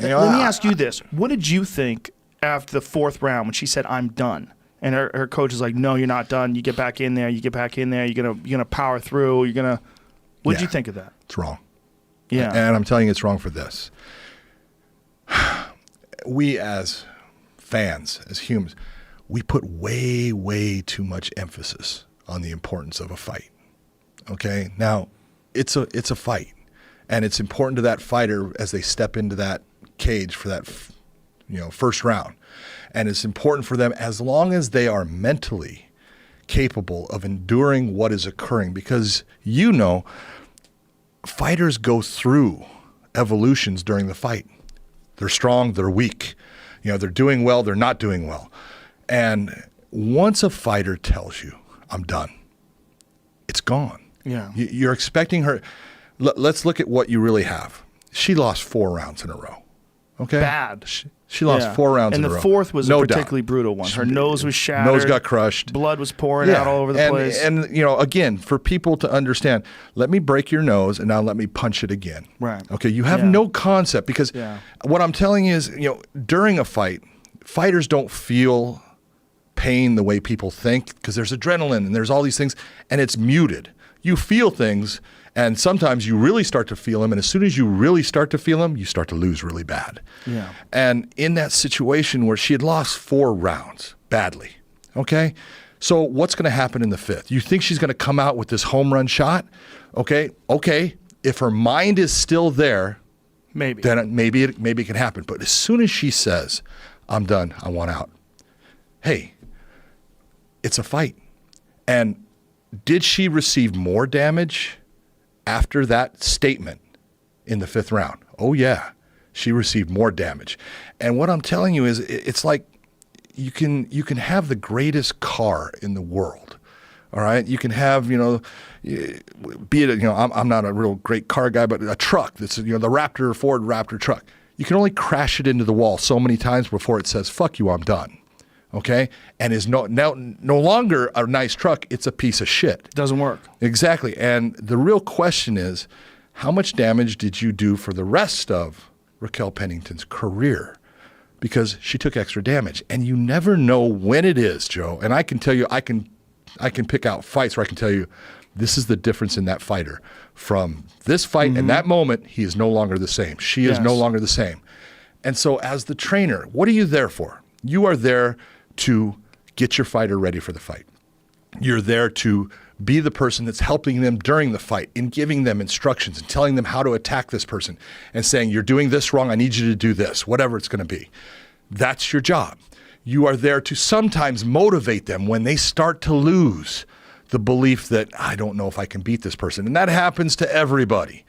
Let me ask you this. What did you think after the fourth round when she said, I'm done? And her coach is like, no, you're not done. You get back in there. You're gonna power through. What did you think of that? It's wrong. Yeah. And I'm telling you it's wrong for this. We as fans, as humans, we put way, way too much emphasis on the importance of a fight. Okay? Now, it's a fight. And it's important to that fighter as they step into that cage for that first round. And it's important for them as long as they are mentally capable of enduring what is occurring, because fighters go through evolutions during the fight. They're strong, they're weak. They're doing well, they're not doing well. And once a fighter tells you, I'm done, it's gone. Yeah. You're expecting her. Let's look at what you really have. She lost 4 rounds in a row. Okay? Bad. She lost 4 rounds in a row. And the fourth was a particularly brutal one. Her nose was shattered. Nose got crushed. Blood was pouring out all over the place. And again, for people to understand, let me break your nose and now let me punch it again. Right. Okay, you have no concept, because what I'm telling you is, during a fight, fighters don't feel pain the way people think, because there's adrenaline and there's all these things, and it's muted. You feel things, and sometimes you really start to feel them, and as soon as you really start to feel them, you start to lose really bad. Yeah. And in that situation where she had lost 4 rounds badly, okay? So what's going to happen in the 5th? You think she's going to come out with this home run shot? Okay. If her mind is still there, maybe. Then maybe it can happen. But as soon as she says, I'm done, I want out, hey, it's a fight. And did she receive more damage after that statement in the 5th round? Oh, yeah. She received more damage. And what I'm telling you is, it's like you can have the greatest car in the world, all right? You can have, be it, I'm not a real great car guy, but a truck that's, the Ford Raptor truck. You can only crash it into the wall so many times before it says, fuck you, I'm done. Okay, and is no longer a nice truck. It's a piece of shit. Doesn't work. Exactly. And the real question is, how much damage did you do for the rest of Raquel Pennington's career? Because she took extra damage, and you never know when it is, Joe. And I can tell you, I can pick out fights where I can tell you, this is the difference in that fighter. From this fight and that moment, he is no longer the same. She is no longer the same. And so, as the trainer, what are you there for? You are there to get your fighter ready for the fight. You're there to be the person that's helping them during the fight, in giving them instructions and telling them how to attack this person and saying, you're doing this wrong, I need you to do this, whatever it's going to be. That's your job. You are there to sometimes motivate them when they start to lose the belief that, I don't know if I can beat this person. And that happens to everybody.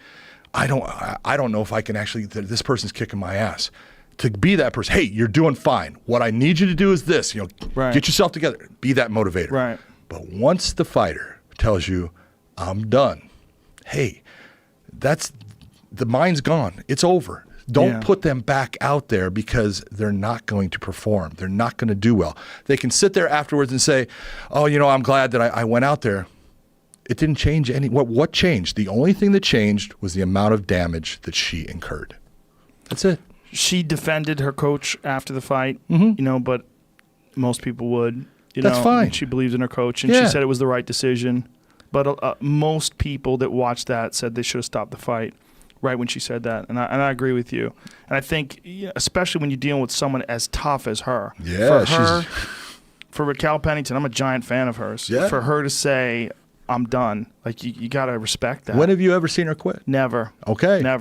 I don't know if I can actually, this person's kicking my ass. To be that person, hey, you're doing fine. What I need you to do is this, get yourself together. Be that motivator. Right. But once the fighter tells you, I'm done, hey, the mind's gone. It's over. Don't put them back out there, because they're not going to perform. They're not going to do well. They can sit there afterwards and say, oh, I'm glad that I went out there. It didn't change what changed? The only thing that changed was the amount of damage that she incurred. That's it. She defended her coach after the fight, but most people would. That's fine. She believed in her coach, and she said it was the right decision. But most people that watched that said they should have stopped the fight right when she said that, and I agree with you. And I think, especially when you're dealing with someone as tough as her, for Raquel Pennington, I'm a giant fan of hers. Yeah. For her to say, I'm done, like you got to respect that. When have you ever seen her quit? Never. Okay. Never.